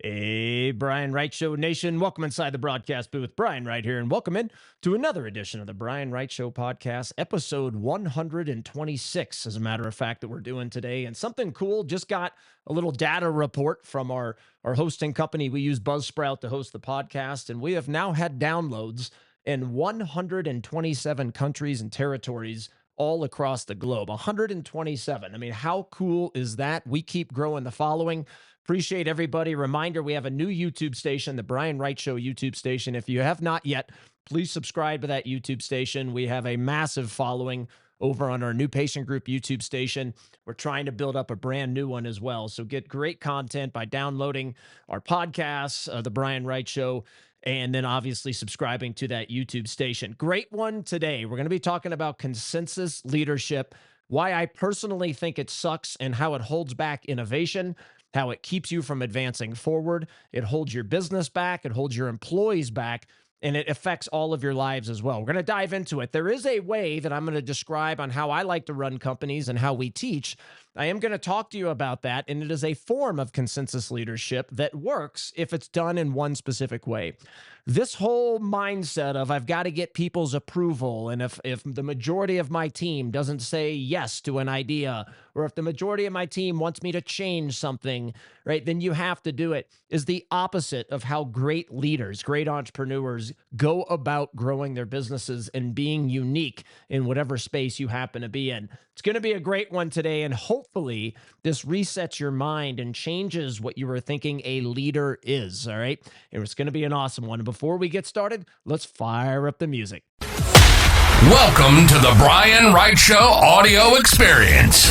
Hey, Brian Wright Show Nation. Welcome inside the broadcast booth. Brian Wright here, and welcome in to another edition of the Brian Wright Show podcast, episode 126, as a matter of fact, that we're doing today. And something cool, just got a little data report from our hosting company. We use Buzzsprout to host the podcast, and we have now had downloads in 127 countries and territories all across the globe. 127. I mean, how cool is that? We keep growing the following. Appreciate everybody. Reminder, we have a new YouTube station, the Brian Wright Show YouTube station. If you have not yet, please subscribe to that YouTube station. We have a massive following over on our new patient group YouTube station. We're trying to build up a brand new one as well. So get great content by downloading our podcasts, the Brian Wright Show, and then obviously subscribing to that YouTube station. Great one today. We're going to be talking about consensus leadership, why I personally think it sucks and how it holds back innovation, how it keeps you from advancing forward. It holds your business back. It holds your employees back, and it affects all of your lives as well. We're going to dive into it. There is a way that I'm going to describe on how I like to run companies and how we teach. I am going to talk to you about that, and it is a form of consensus leadership that works if it's done in one specific way. This whole mindset of I've got to get people's approval, and if the majority of my team doesn't say yes to an idea, or if the majority of my team wants me to change something, right, then you have to do it, is the opposite of how great leaders, great entrepreneurs go about growing their businesses and being unique in whatever space you happen to be in. It's going to be a great one today, and hopefully this resets your mind and changes what you were thinking a leader is, all right? And it's going to be an awesome one. Before we get started, let's fire up the music. Welcome to the Brian Wright Show audio experience,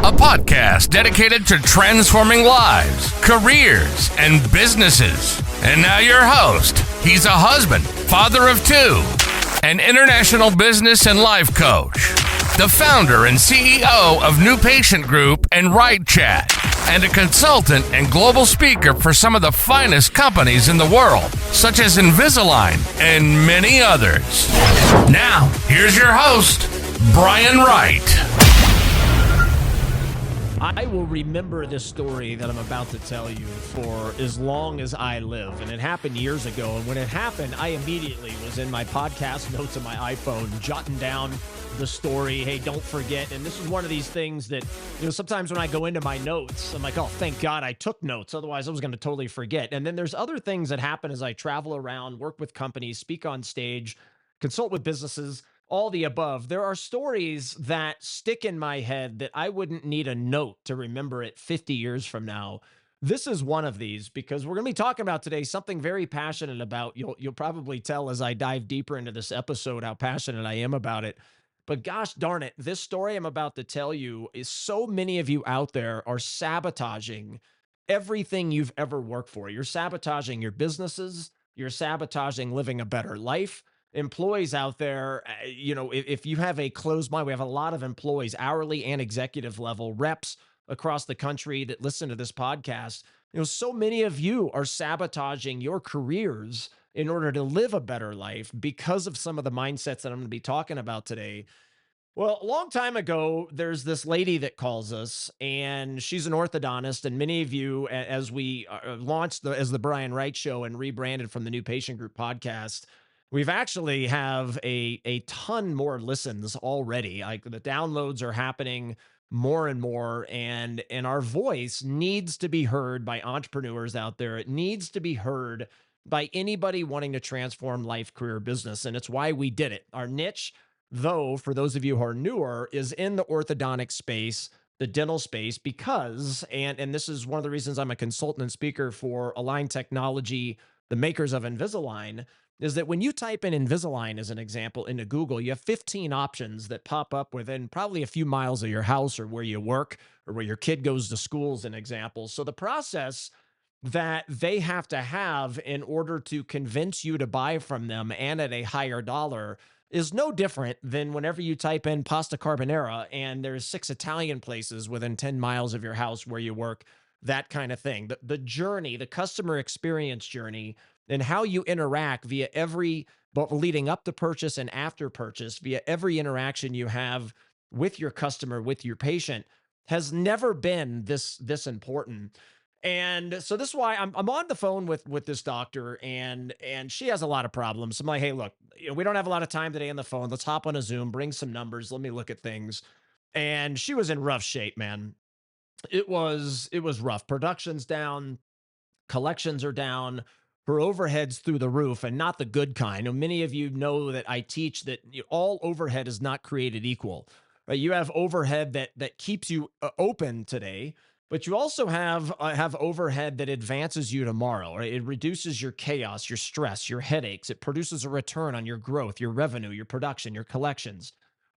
a podcast dedicated to transforming lives, careers, and businesses. And now your host. He's a husband, father of two, an international business and life coach, the founder and CEO of New Patient Group and WrightChat, and a consultant and global speaker for some of the finest companies in the world, such as Invisalign and many others. Now, here's your host, Brian Wright. I will remember this story that I'm about to tell you for as long as I live. And it happened years ago. And when it happened, I immediately was in my podcast notes on my iPhone, jotting down the story. Hey, don't forget. And this is one of these things that, sometimes when I go into my notes, I'm like, oh, thank God I took notes. Otherwise, I was going to totally forget. And then there's other things that happen as I travel around, work with companies, speak on stage, consult with businesses, all the above. There are stories that stick in my head that I wouldn't need a note to remember it 50 years from now. This is one of these because we're going to be talking about today something very passionate about. You'll probably tell as I dive deeper into this episode how passionate I am about it. But gosh darn it, this story I'm about to tell you is so many of you out there are sabotaging everything you've ever worked for. You're sabotaging your businesses. You're sabotaging living a better life. Employees out there, if you have a closed mind, we have a lot of employees, hourly and executive level, reps across the country that listen to this podcast. So many of you are sabotaging your careers in order to live a better life because of some of the mindsets that I'm going to be talking about today. Well, a long time ago, there's this lady that calls us, and she's an orthodontist. And many of you, as we launched as the Brian Wright Show and rebranded from the New Patient Group podcast, we've actually have a ton more listens already. Like the downloads are happening more and more, and our voice needs to be heard by entrepreneurs out there. It needs to be heard by anybody wanting to transform life, career, business. And it's why we did it. Our niche, though, for those of you who are newer, is in the orthodontic space, the dental space, because, and this is one of the reasons I'm a consultant and speaker for Align Technology, the makers of Invisalign, is that when you type in Invisalign as an example into Google, you have 15 options that pop up within probably a few miles of your house or where you work or where your kid goes to school as an example. So the process that they have to have in order to convince you to buy from them and at a higher dollar is no different than whenever you type in pasta carbonara and there's 6 Italian places within 10 miles of your house where you work, that kind of thing. The journey, the customer experience journey, and how you interact via but leading up to purchase and after purchase, via every interaction you have with your customer, with your patient, has never been this important. And so this is why I'm on the phone with this doctor, and she has a lot of problems. I'm like, hey, look, we don't have a lot of time today on the phone. Let's hop on a Zoom, bring some numbers, let me look at things. And she was in rough shape, man. It was rough. Production's down, collections are down, her overheads through the roof, and not the good kind. Now, many of you know that I teach that all overhead is not created equal. Right? You have overhead that keeps you open today, but you also have overhead that advances you tomorrow. Right? It reduces your chaos, your stress, your headaches. It produces a return on your growth, your revenue, your production, your collections,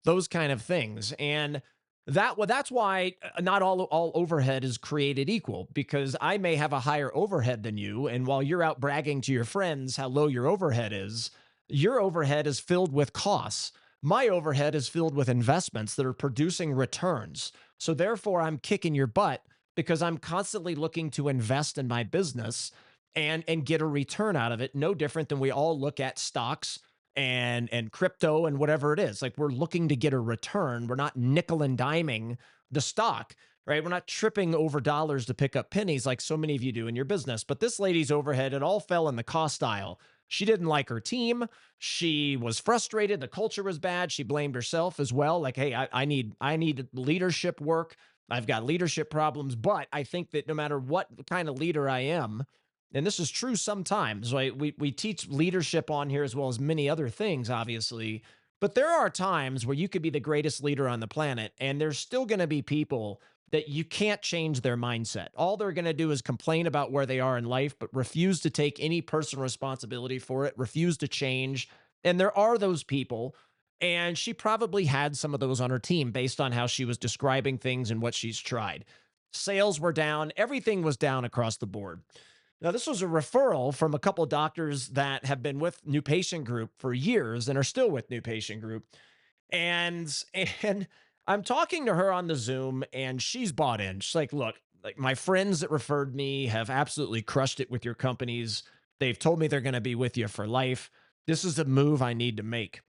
those kind of things. And that's why not all overhead is created equal, because I may have a higher overhead than you, and while you're out bragging to your friends how low your overhead is, your overhead is filled with costs. My overhead is filled with investments that are producing returns. So therefore, I'm kicking your butt because I'm constantly looking to invest in my business and get a return out of it. No different than we all look at stocks and crypto and whatever it is. Like, we're looking to get a return. We're not nickel and diming the stock, right? We're not tripping over dollars to pick up pennies like so many of you do in your business. But this lady's overhead, it all fell in the cost aisle. She didn't like her team. She was frustrated. The culture was bad. She blamed herself as well. Like, hey, I need leadership work. I've got leadership problems. But I think that no matter what kind of leader I am, and this is true sometimes, right? We teach leadership on here as well as many other things, obviously. But there are times where you could be the greatest leader on the planet, and there's still going to be people that you can't change their mindset. All they're going to do is complain about where they are in life, but refuse to take any personal responsibility for it, refuse to change. And there are those people. And she probably had some of those on her team based on how she was describing things and what she's tried. Sales were down, everything was down across the board. Now, this was a referral from a couple of doctors that have been with New Patient Group for years and are still with New Patient Group. And I'm talking to her on the Zoom, and she's bought in. She's like, look, like, my friends that referred me have absolutely crushed it with your companies. They've told me they're going to be with you for life. This is a move I need to make.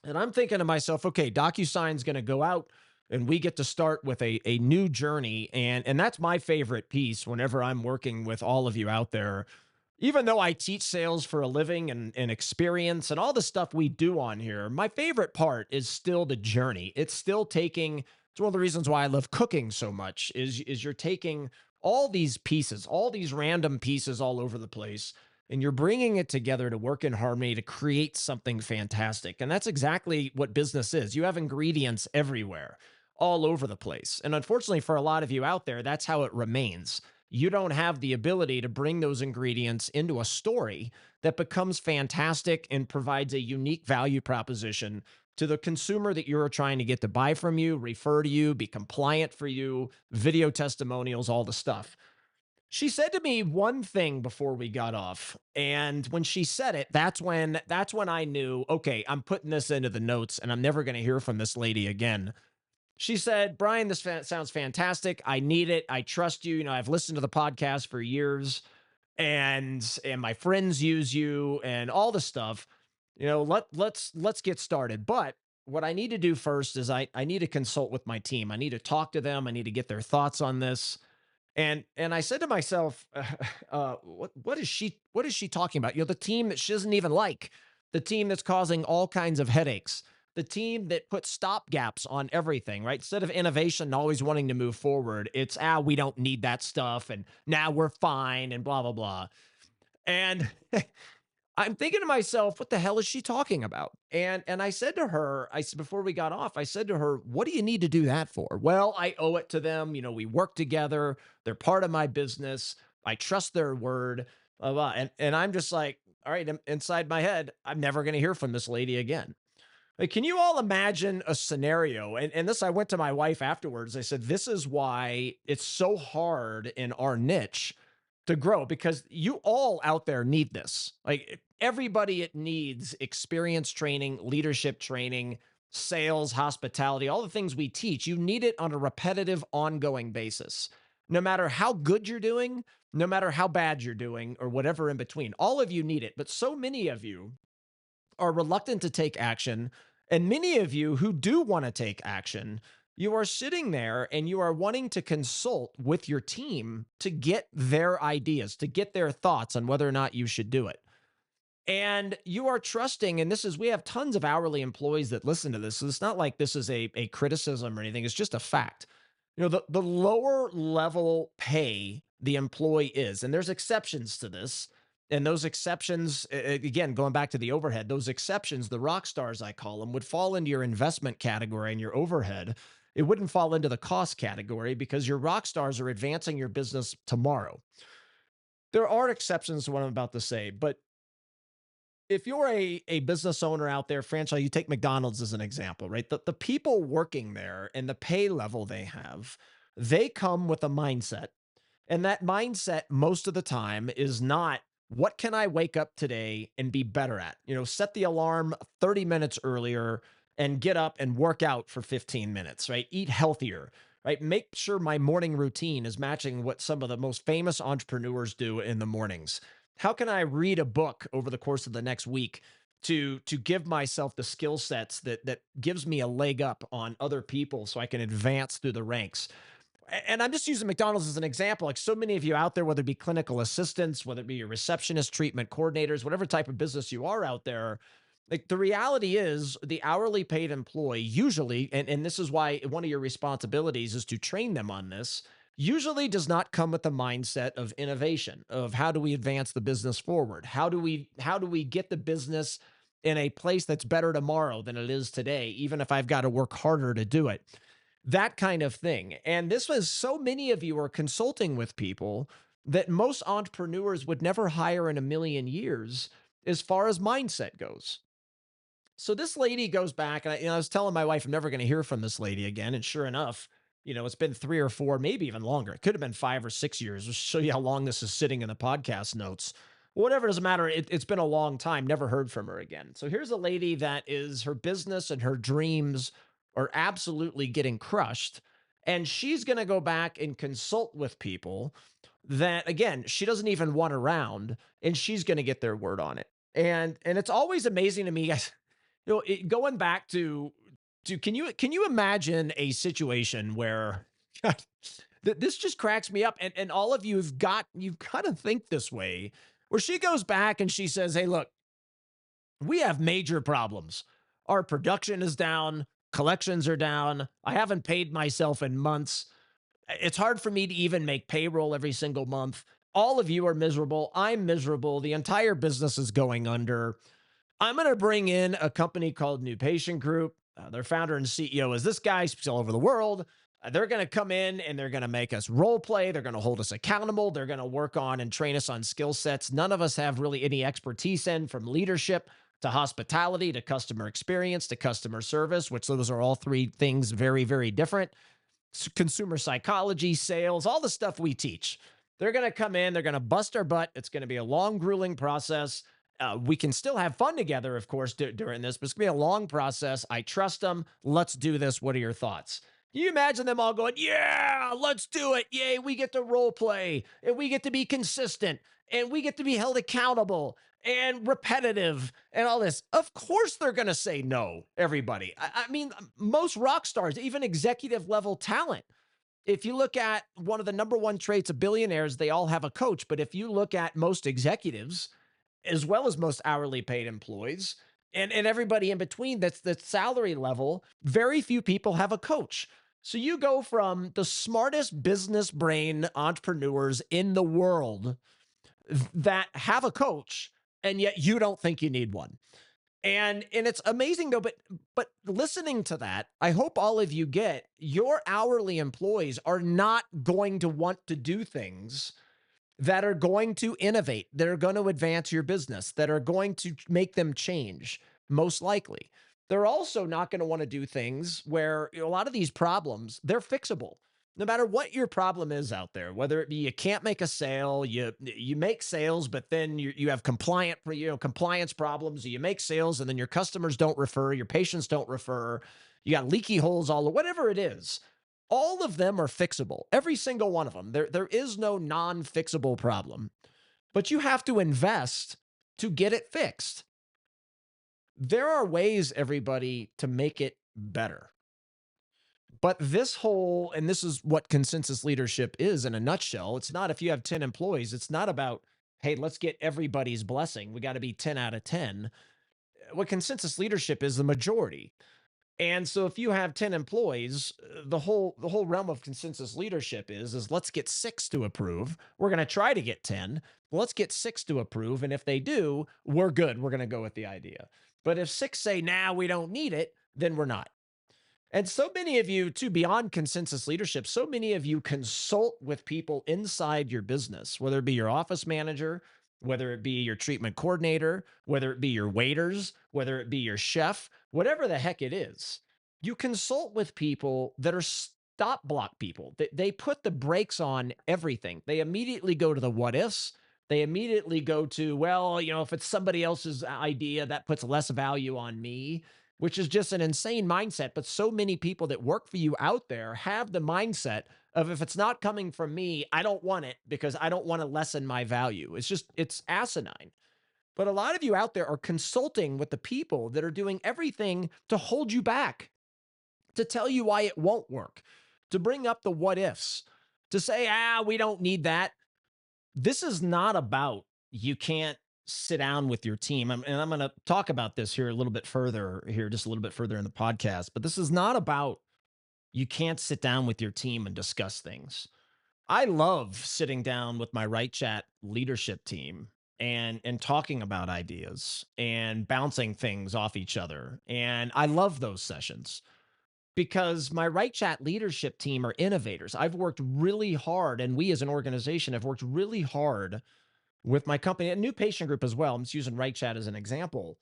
And I'm thinking to myself, okay, DocuSign's going to go out, and we get to start with a new journey. And that's my favorite piece whenever I'm working with all of you out there. Even though I teach sales for a living and experience and all the stuff we do on here, my favorite part is still the journey. It's one of the reasons why I love cooking so much is you're taking all these pieces, all these random pieces all over the place, and you're bringing it together to work in harmony to create something fantastic. And that's exactly what business is. You have ingredients everywhere, all over the place. And unfortunately for a lot of you out there, that's how it remains. You don't have the ability to bring those ingredients into a story that becomes fantastic and provides a unique value proposition to the consumer that you're trying to get to buy from you, refer to you, be compliant for you, video testimonials, all the stuff. She said to me one thing before we got off, and when she said it, that's when I knew, okay, I'm putting this into the notes and I'm never going to hear from this lady again. She said, Brian, this sounds fantastic. I need it. I trust you. You know, I've listened to the podcast for years, and my friends use you and all the stuff. You know, let's get started. But what I need to do first is I need to consult with my team. I need to talk to them. I need to get their thoughts on this. And I said to myself, what is she talking about? You know, the team that she doesn't even like, the team that's causing all kinds of headaches, the team that puts stop gaps on everything, right? Instead of innovation and always wanting to move forward, it's, we don't need that stuff, and now we're fine, and blah, blah, blah. And I'm thinking to myself, what the hell is she talking about? And I said to her, before we got off, I said to her, what do you need to do that for? Well, I owe it to them. You know, we work together. They're part of my business. I trust their word. Blah, blah. And I'm just like, all right, inside my head, I'm never going to hear from this lady again. Like, can you all imagine a scenario? And this, I went to my wife afterwards. I said, this is why it's so hard in our niche to grow, because you all out there need this. Like, everybody, it needs experience training, leadership training, sales, hospitality, all the things we teach. You need it on a repetitive, ongoing basis. No matter how good you're doing, no matter how bad you're doing, or whatever in between, all of you need it. But so many of you are reluctant to take action. And many of you who do want to take action, You are sitting there and you are wanting to consult with your team to get their ideas, to get their thoughts on whether or not you should do it. And you are trusting, and we have tons of hourly employees that listen to this. So it's not like this is a criticism or anything. It's just a fact. The lower level pay the employee is, and there's exceptions to this. And those exceptions, again, going back to the overhead, those exceptions, the rock stars, I call them, would fall into your investment category and your overhead. It wouldn't fall into the cost category because your rock stars are advancing your business tomorrow. There are exceptions to what I'm about to say, but if you're a business owner out there, franchise, you take McDonald's as an example, right? The people working there and the pay level they have, they come with a mindset. And that mindset, most of the time, is not what can I wake up today and be better at? Set the alarm 30 minutes earlier and get up and work out for 15 minutes, right? Eat healthier, right? Make sure my morning routine is matching what some of the most famous entrepreneurs do in the mornings. How can I read a book over the course of the next week to give myself the skill sets that gives me a leg up on other people so I can advance through the ranks? And I'm just using McDonald's as an example. Like so many of you out there, whether it be clinical assistants, whether it be your receptionist, treatment coordinators, whatever type of business you are out there, like the reality is the hourly paid employee usually, and this is why one of your responsibilities is to train them on this, usually does not come with the mindset of innovation, of how do we advance the business forward? How do we get the business in a place that's better tomorrow than it is today, even if I've got to work harder to do it? That kind of thing. And this was so many of you are consulting with people that most entrepreneurs would never hire in a million years as far as mindset goes. So this lady goes back, and I was telling my wife I'm never going to hear from this lady again. And sure enough, it's been 3 or 4, maybe even longer. It could have been 5 or 6 years. Just show you how long this is sitting in the podcast notes. Whatever, doesn't matter. It's been a long time. Never heard from her again. So here's a lady that is her business and her dreams are absolutely getting crushed. And she's going to go back and consult with people that, again, she doesn't even want around, and she's going to get their word on it. And it's always amazing to me, guys. Going back to can you imagine a situation where this just cracks me up, and all of you've got to think this way, where she goes back and she says, "Hey, look, we have major problems. Our production is down, collections are down. I haven't paid myself in months. It's hard for me to even make payroll every single month. All of you are miserable. I'm miserable. The entire business is going under. I'm going to bring in a company called New Patient Group. Their founder and CEO is this guy, speaks all over the world. They're going to come in and they're going to make us role play. They're going to hold us accountable. They're going to work on and train us on skill sets none of us have really any expertise in, from leadership to hospitality to customer experience to customer service, which those are all three things very, very different. Consumer psychology, sales, all the stuff we teach. They're going to come in. They're going to bust our butt. It's going to be a long, grueling process. We can still have fun together, of course, during this, but it's going to be a long process. I trust them. Let's do this. What are your thoughts? Can you imagine them all going, yeah, let's do it. Yay, we get to role play, and we get to be consistent, and we get to be held accountable and repetitive and all this. Of course they're going to say no, everybody. I mean, most rock stars, even executive level talent, if you look at one of the number one traits of billionaires, they all have a coach. But if you look at most executives, as well as most hourly paid employees and everybody in between, that's the salary level, very few people have a coach. So you go from the smartest business brain entrepreneurs in the world that have a coach, and yet you don't think you need one. And it's amazing though, but listening to that, I hope all of you get your hourly employees are not going to want to do things that are going to innovate, that are going to advance your business, that are going to make them change, most likely. They're also not going to want to do things where a lot of these problems, they're fixable. No matter what your problem is out there, whether it be you can't make a sale, you make sales, but then you have compliance problems. You make sales and then your customers don't refer, your patients don't refer, you got leaky holes whatever it is. All of them are fixable. Every single one of them. There is no non-fixable problem, but you have to invest to get it fixed. There are ways, everybody, to make it better. But and this is what consensus leadership is in a nutshell. It's not, if you have 10 employees, it's not about, hey, let's get everybody's blessing. We got to be 10 out of 10. What consensus leadership is, the majority. And so if you have 10 employees, the whole realm of consensus leadership is let's get 6 to approve. We're going to try to get 10. Let's get 6 to approve. And if they do, we're good. We're going to go with the idea. But if 6 say, nah, we don't need it, then we're not. And so many of you, too, beyond consensus leadership, so many of you consult with people inside your business, whether it be your office manager, whether it be your treatment coordinator, whether it be your waiters, whether it be your chef, whatever the heck it is. You consult with people that are stop block people. They put the brakes on everything. They immediately go to the what ifs. They immediately go to, well, if it's somebody else's idea, that puts less value on me, which is just an insane mindset. But so many people that work for you out there have the mindset of, if it's not coming from me, I don't want it because I don't want to lessen my value. It's asinine. But a lot of you out there are consulting with the people that are doing everything to hold you back, to tell you why it won't work, to bring up the what ifs, to say, we don't need that. This is not about, you can't sit down with your team. And I'm going to talk about this here just a little bit further in the podcast. But this is not about, you can't sit down with your team and discuss things. I love sitting down with my WrightChat leadership team and talking about ideas and bouncing things off each other. And I love those sessions because my WrightChat leadership team are innovators. I've worked really hard, and we as an organization have worked really hard with my company, a new patient group as well. I'm just using WrightChat as an example.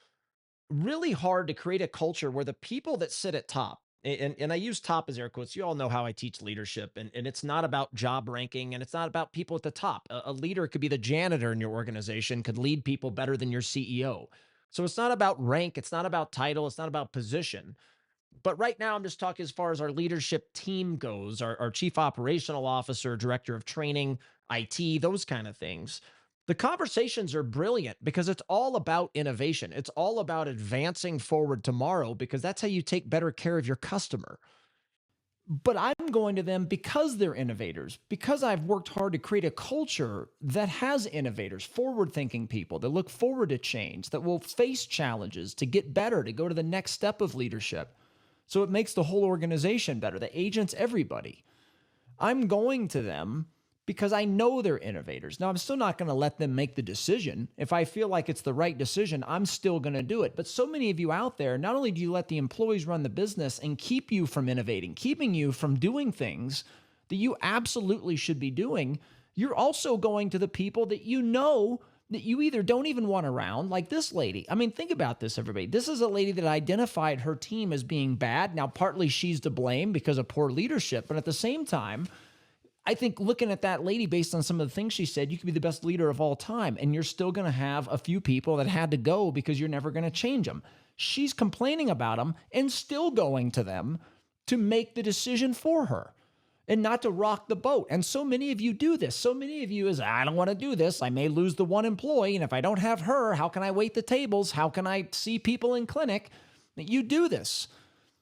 Really hard to create a culture where the people that sit at top, and I use top as air quotes. You all know how I teach leadership, and it's not about job ranking, and it's not about people at the top. A leader could be the janitor in your organization, could lead people better than your CEO. So it's not about rank. It's not about title. It's not about position. But right now, I'm just talking as far as our leadership team goes, our chief operational officer, director of training, IT, those kind of things. The conversations are brilliant because it's all about innovation. It's all about advancing forward tomorrow, because that's how you take better care of your customer. But I'm going to them because they're innovators, because I've worked hard to create a culture that has innovators, forward-thinking people that look forward to change, that will face challenges to get better, to go to the next step of leadership. So it makes the whole organization better, the agents, everybody. I'm going to them because I know they're innovators. Now, I'm still not going to let them make the decision. If I feel like it's the right decision, I'm still going to do it. But so many of you out there, not only do you let the employees run the business and keep you from innovating, keeping you from doing things that you absolutely should be doing, you're also going to the people that you know that you either don't even want around, like this lady. I mean, think about this, everybody. This is a lady that identified her team as being bad. Now, partly she's to blame because of poor leadership, but at the same time, I think looking at that lady based on some of the things she said, you could be the best leader of all time, and you're still going to have a few people that had to go because you're never going to change them. She's complaining about them and still going to them to make the decision for her and not to rock the boat. And so many of you do this. So many of you is, I don't want to do this. I may lose the one employee, and if I don't have her, how can I wait the tables? How can I see people in clinic? You do this.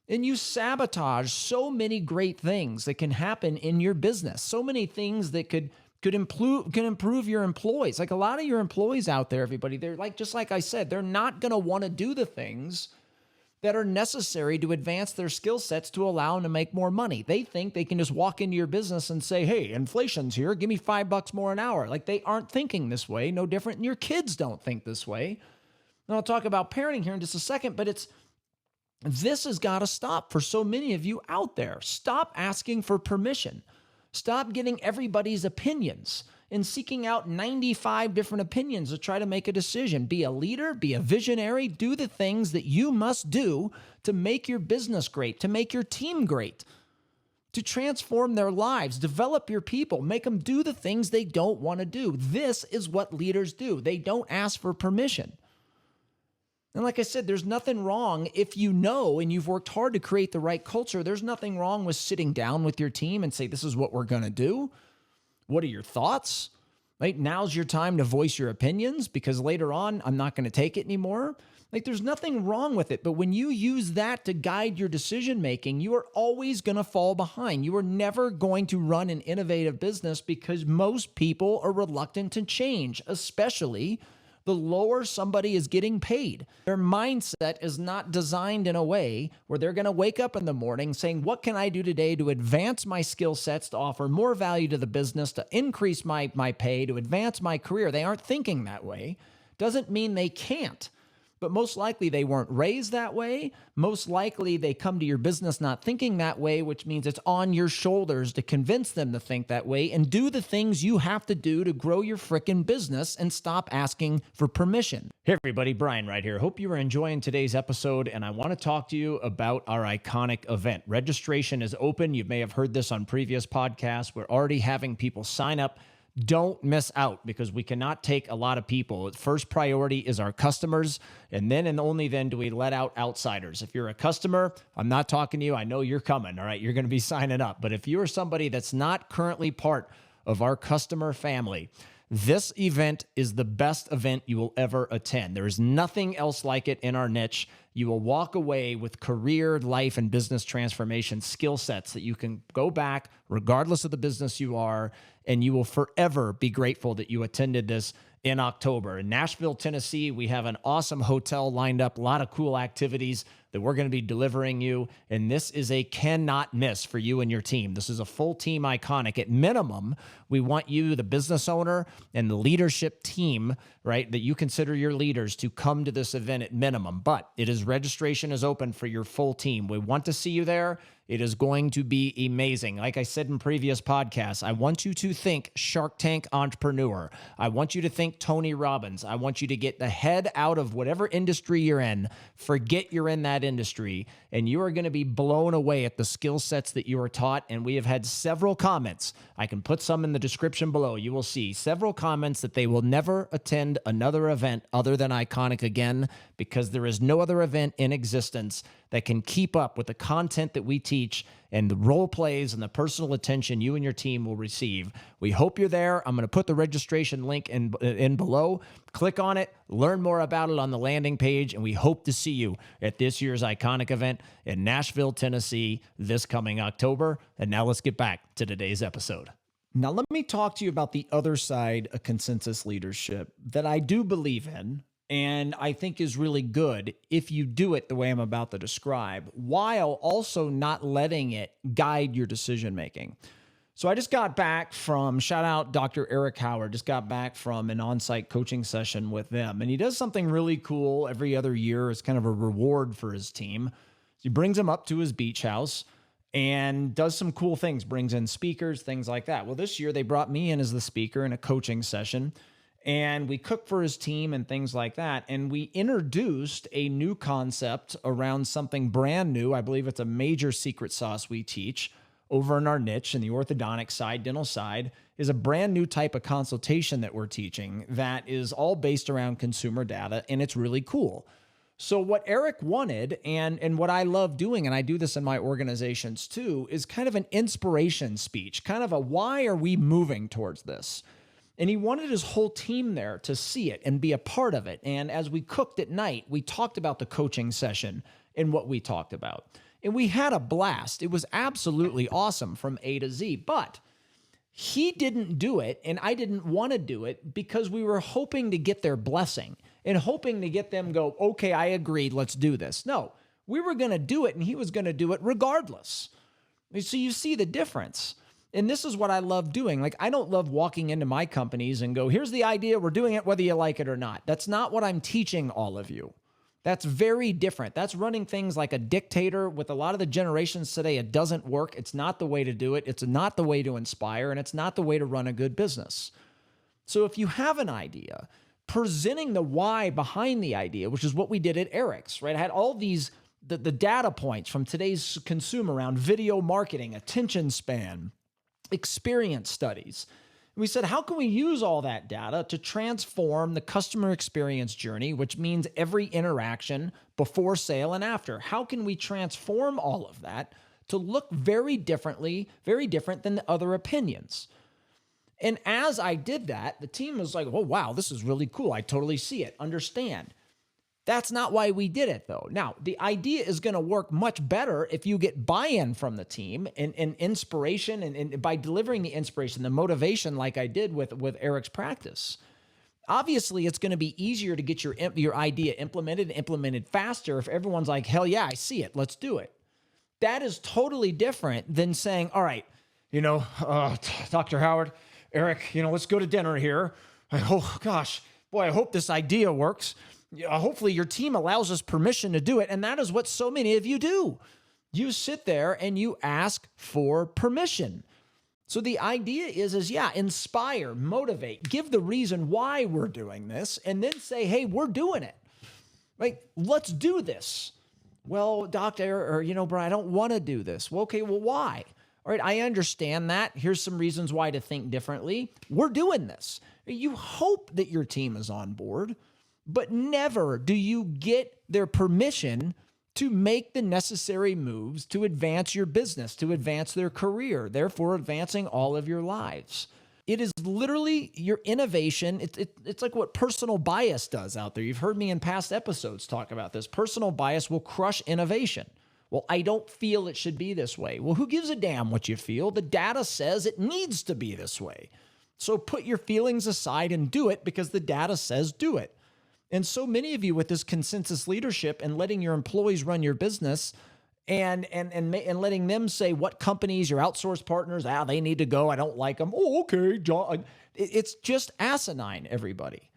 And you sabotage so many great things that can happen in your business. So many things that could improve your employees. Like a lot of your employees out there, everybody, they're like, just like I said, they're not going to want to do the things that are necessary to advance their skill sets to allow them to make more money. They think they can just walk into your business and say, hey, inflation's here, give me $5 more an hour. Like, they aren't thinking this way, no different than your kids don't think this way. And I'll talk about parenting here in just a second, but this has got to stop for so many of you out there. Stop asking for permission. Stop getting everybody's opinions and seeking out 95 different opinions to try to make a decision. Be a leader, be a visionary, do the things that you must do to make your business great, to make your team great, to transform their lives, develop your people, make them do the things they don't want to do. This is what leaders do. They don't ask for permission. And like I said, there's nothing wrong if you know and you've worked hard to create the right culture. There's nothing wrong with sitting down with your team and say, this is what we're going to do. What are your thoughts? Right? Now's your time to voice your opinions, because later on, I'm not going to take it anymore. Like, there's nothing wrong with it. But when you use that to guide your decision making, you are always going to fall behind. You are never going to run an innovative business because most people are reluctant to change, especially the lower somebody is getting paid. Their mindset is not designed in a way where they're going to wake up in the morning saying, what can I do today to advance my skill sets, to offer more value to the business, to increase my pay, to advance my career? They aren't thinking that way. Doesn't mean they can't. But most likely they weren't raised that way. Most likely they come to your business not thinking that way, which means it's on your shoulders to convince them to think that way and do the things you have to do to grow your frickin' business and stop asking for permission. Hey everybody, Brian Wright here. Hope you are enjoying today's episode, and I want to talk to you about our iconic event. Registration is open. You may have heard this on previous podcasts. We're already having people sign up. Don't miss out because we cannot take a lot of people. First priority is our customers, and then and only then do we let out outsiders. If you're a customer, I'm not talking to you. I know you're coming, all right? You're going to be signing up. But if you're somebody that's not currently part of our customer family, this event is the best event you will ever attend. There is nothing else like it in our niche. You will walk away with career, life, and business transformation skill sets that you can go back, regardless of the business you are, and you will forever be grateful that you attended this in October. In Nashville, Tennessee, we have an awesome hotel lined up, a lot of cool activities that we're going to be delivering you, and this is a cannot miss for you and your team. This is a full team iconic. At minimum, we want you, the business owner and the leadership team, right, that you consider your leaders, to come to this event at minimum. But registration is open for your full team. We want to see you there. It is going to be amazing. Like I said in previous podcasts, I want you to think Shark Tank entrepreneur. I want you to think Tony Robbins. I want you to get the head out of whatever industry you're in. Forget you're in that industry, and you are going to be blown away at the skill sets that you are taught. And we have had several comments. I can put some in the description below. You will see several comments that they will never attend another event other than Iconic again, because there is no other event in existence that can keep up with the content that we teach and the role plays and the personal attention you and your team will receive. We hope you're there. I'm going to put the registration link in below. Click on it, learn more about it on the landing page, and we hope to see you at this year's Iconic event in Nashville, Tennessee this coming October. And now let's get back to today's episode. Now let me talk to you about the other side of consensus leadership that I do believe in, and I think is really good if you do it the way I'm about to describe, while also not letting it guide your decision making. So I just got back from, shout out Dr. Eric Howard, just got back from an on-site coaching session with them. And he does something really cool every other year as kind of a reward for his team. He brings them up to his beach house and does some cool things, brings in speakers, things like that. Well, this year they brought me in as the speaker in a coaching session, and we cooked for his team and things like that. And we introduced a new concept around something brand new. I believe it's a major secret sauce we teach over in our niche in the orthodontic side, dental side, is a brand new type of consultation that we're teaching that is all based around consumer data, and it's really cool. So what Eric wanted, and what I love doing, and I do this in my organizations too, is kind of an inspiration speech, kind of a why are we moving towards this? And he wanted his whole team there to see it and be a part of it. And as we cooked at night, we talked about the coaching session and what we talked about. And we had a blast. It was absolutely awesome from A to Z. But he didn't do it, and I didn't want to do it because we were hoping to get their blessing and hoping to get them go, okay, I agreed, let's do this. No, we were going to do it, and he was going to do it regardless. So you see the difference. And this is what I love doing. Like, I don't love walking into my companies and go, here's the idea, we're doing it whether you like it or not. That's not what I'm teaching all of you. That's very different. That's running things like a dictator. With a lot of the generations today, it doesn't work. It's not the way to do it. It's not the way to inspire, and it's not the way to run a good business. So if you have an idea, presenting the why behind the idea, which is what we did at Eric's, right? I had all these, the data points from today's consumer around video marketing, attention span, experience studies. We said, how can we use all that data to transform the customer experience journey, which means every interaction before sale and after? How can we transform all of that to look very different than the other opinions? And as I did that, the team was like, oh, wow, this is really cool. I totally see it, understand. That's not why we did it, though. Now, the idea is going to work much better if you get buy-in from the team and inspiration, and by delivering the inspiration, the motivation, like I did with Eric's practice. Obviously, it's going to be easier to get your idea implemented faster if everyone's like, hell yeah, I see it. Let's do it. That is totally different than saying, all right, Dr. Howard, Eric, let's go to dinner here. I hope this idea works. Hopefully your team allows us permission to do it. And that is what so many of you do. You sit there and you ask for permission. So the idea is inspire, motivate, give the reason why we're doing this, and then say, hey, we're doing it. Right? Let's do this. Well, doctor, or Brian, I don't want to do this. Well, okay, well, why? All right, I understand that. Here's some reasons why to think differently. We're doing this. You hope that your team is on board, but never do you get their permission to make the necessary moves to advance your business, to advance their career, therefore advancing all of your lives. It is literally your innovation. It's like what personal bias does out there. You've heard me in past episodes talk about this. Personal bias will crush innovation. Well, I don't feel it should be this way. Well, who gives a damn what you feel? The data says it needs to be this way. So put your feelings aside and do it because the data says do it. And so many of you with this consensus leadership and letting your employees run your business and letting them say what companies, your outsourced partners, they need to go. I don't like them. Oh, okay, John. It's just asinine, everybody.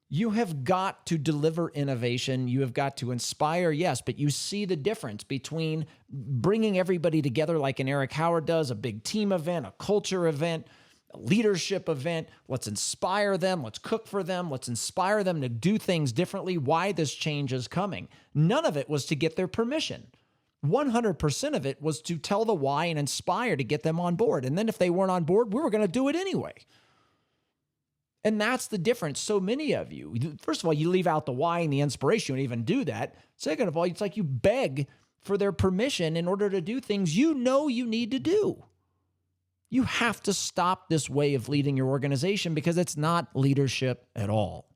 You have got to deliver innovation. You have got to inspire, yes, but you see the difference between bringing everybody together like an Eric Howard does, a big team event, a culture event, leadership event. Let's inspire them. Let's cook for them. Let's inspire them to do things differently. Why this change is coming. None of it was to get their permission. 100% of it was to tell the why and inspire to get them on board. And then if they weren't on board, we were going to do it anyway. And that's the difference. So many of you, first of all, you leave out the why and the inspiration. You don't even do that. Second of all, it's like you beg for their permission in order to do things you need to do. You have to stop this way of leading your organization because it's not leadership at all.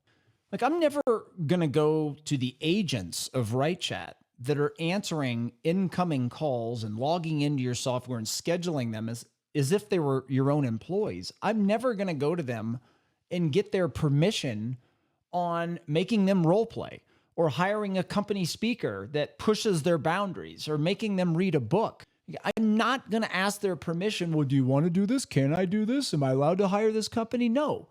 Like, I'm never going to go to the agents of WrightChat that are answering incoming calls and logging into your software and scheduling them as if they were your own employees. I'm never going to go to them and get their permission on making them role play or hiring a company speaker that pushes their boundaries or making them read a book. I'm not going to ask their permission. Well, do you want to do this? Can I do this? Am I allowed to hire this company? No.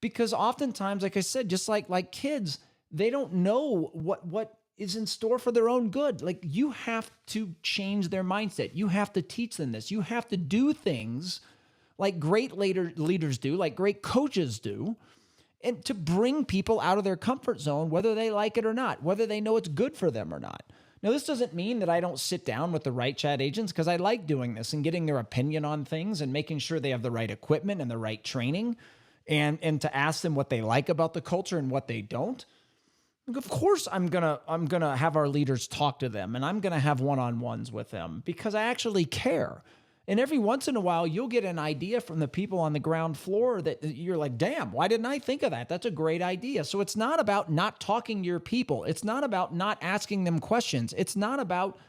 Because oftentimes, like I said, just like kids, they don't know what is in store for their own good. Like, you have to change their mindset. You have to teach them this. You have to do things like great leaders do, like great coaches do, and to bring people out of their comfort zone, whether they like it or not, whether they know it's good for them or not. Now, this doesn't mean that I don't sit down with the WrightChat agents, because I like doing this and getting their opinion on things and making sure they have the right equipment and the right training, and to ask them what they like about the culture and what they don't. Of course, I'm gonna have our leaders talk to them, and I'm gonna have one-on-ones with them because I actually care. And every once in a while, you'll get an idea from the people on the ground floor that you're like, damn, why didn't I think of that? That's a great idea. So it's not about not talking to your people. It's not about not asking them questions. It's not about,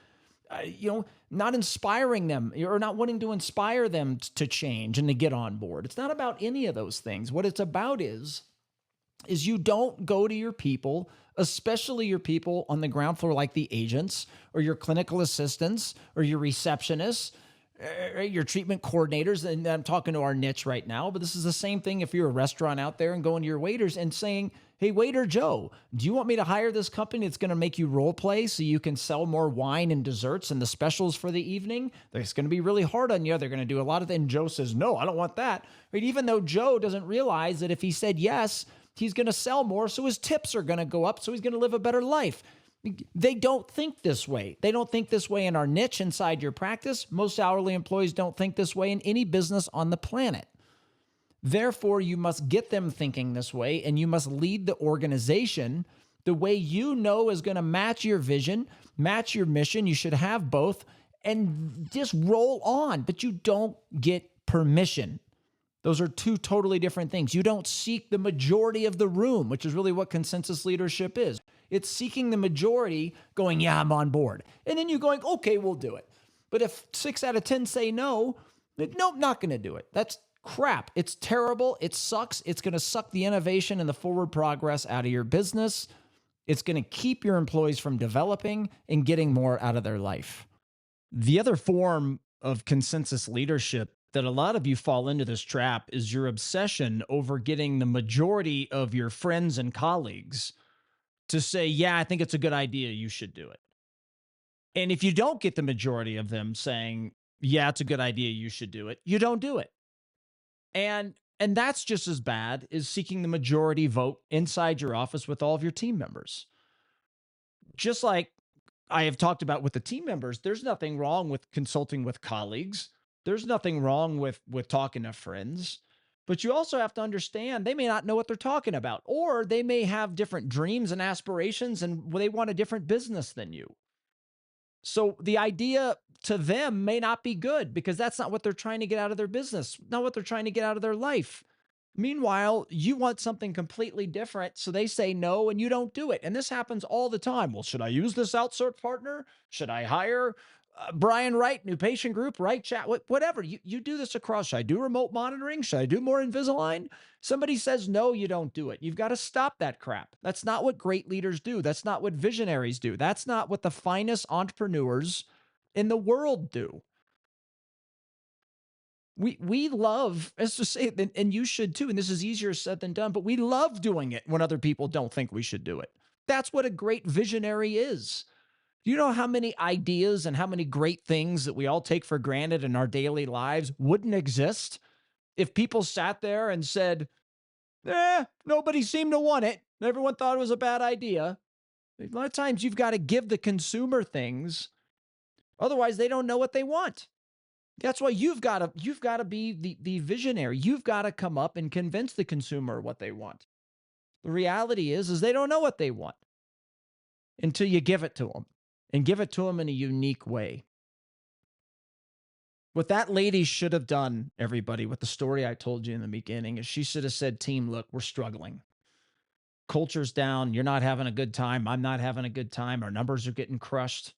not inspiring them or not wanting to inspire them to change and to get on board. It's not about any of those things. What it's about is you don't go to your people, especially your people on the ground floor like the agents or your clinical assistants or your receptionists, your treatment coordinators, and I'm talking to our niche right now, but this is the same thing if you're a restaurant out there and going to your waiters and saying, hey, waiter Joe, do you want me to hire this company that's going to make you role play so you can sell more wine and desserts and the specials for the evening? It's going to be really hard on you. They're going to do a lot of things. And Joe says, no, I don't want that. Right? Even though Joe doesn't realize that if he said yes, he's going to sell more, so his tips are going to go up, so he's going to live a better life. They don't think this way. They don't think this way in our niche inside your practice. Most hourly employees don't think this way in any business on the planet. Therefore, you must get them thinking this way, and you must lead the organization the way you know is going to match your vision, match your mission. You should have both, and just roll on, but you don't get permission. Those are two totally different things. You don't seek the majority of the room, which is really what consensus leadership is. It's seeking the majority going, yeah, I'm on board. And then you going, okay, we'll do it. But if 6 out of 10 say no, nope, not going to do it. That's crap. It's terrible. It sucks. It's going to suck the innovation and the forward progress out of your business. It's going to keep your employees from developing and getting more out of their life. The other form of consensus leadership that a lot of you fall into this trap is your obsession over getting the majority of your friends and colleagues to say, yeah, I think it's a good idea. You should do it. And if you don't get the majority of them saying, yeah, it's a good idea, you should do it, you don't do it. And that's just as bad as seeking the majority vote inside your office with all of your team members. Just like I have talked about with the team members, there's nothing wrong with consulting with colleagues. There's nothing wrong with talking to friends. But you also have to understand they may not know what they're talking about, or they may have different dreams and aspirations and they want a different business than you. So the idea to them may not be good because that's not what they're trying to get out of their business, not what they're trying to get out of their life. Meanwhile, you want something completely different, so they say no and you don't do it. And this happens all the time. Well, should I use this outsourced partner? Should I hire Brian Wright, new patient group, WrightChat, whatever. You do this across. Should I do remote monitoring? Should I do more Invisalign? Somebody says no, you don't do it. You've got to stop that crap. That's not what great leaders do. That's not what visionaries do. That's not what the finest entrepreneurs in the world do. We love, let's just say, and you should too, and this is easier said than done, but we love doing it when other people don't think we should do it. That's what a great visionary is. You know how many ideas and how many great things that we all take for granted in our daily lives wouldn't exist if people sat there and said, nobody seemed to want it. Everyone thought it was a bad idea. A lot of times you've got to give the consumer things. Otherwise, they don't know what they want. That's why you've got to be the visionary. You've got to come up and convince the consumer what they want. The reality is they don't know what they want until you give it to them, and give it to them in a unique way. What that lady should have done, everybody, with the story I told you in the beginning, is she should have said, team, look, we're struggling. Culture's down. You're not having a good time. I'm not having a good time. Our numbers are getting crushed.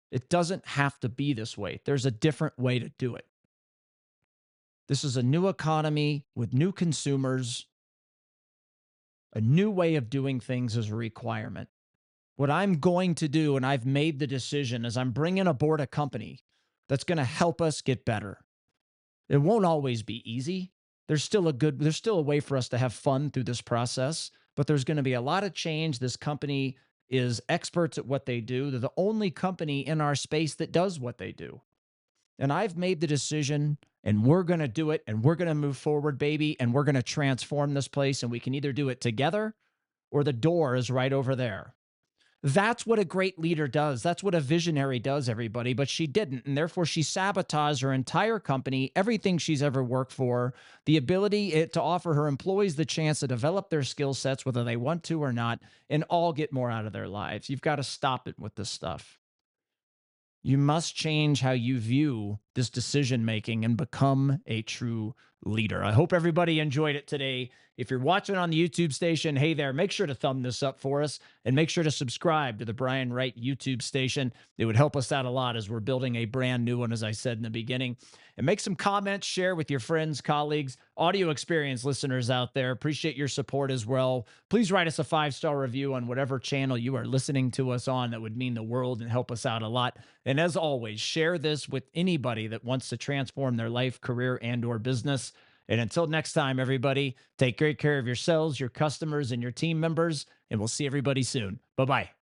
It doesn't have to be this way. There's a different way to do it. This is a new economy with new consumers. A new way of doing things is a requirement. What I'm going to do, and I've made the decision, is I'm bringing aboard a company that's going to help us get better. It won't always be easy. There's still a way for us to have fun through this process, but there's going to be a lot of change. This company is experts at what they do. They're the only company in our space that does what they do. And I've made the decision, and we're going to do it, and we're going to move forward, baby, and we're going to transform this place, and we can either do it together or the door is right over there. That's what a great leader does. That's what a visionary does, everybody. But she didn't, and therefore she sabotaged her entire company, everything she's ever worked for, the ability to offer her employees the chance to develop their skill sets, whether they want to or not, and all get more out of their lives. You've got to stop it with this stuff. You must change how you view this decision-making and become a true leader. I hope everybody enjoyed it today. If you're watching on the YouTube station, hey there, make sure to thumb this up for us and make sure to subscribe to the Brian Wright YouTube station. It would help us out a lot as we're building a brand new one, as I said in the beginning. And make some comments, share with your friends, colleagues, audio experience listeners out there. Appreciate your support as well. Please write us a 5-star review on whatever channel you are listening to us on. That would mean the world and help us out a lot. And as always, share this with anybody that wants to transform their life, career, and or business. And until next time, everybody, take great care of yourselves, your customers, and your team members, and we'll see everybody soon. Bye-bye.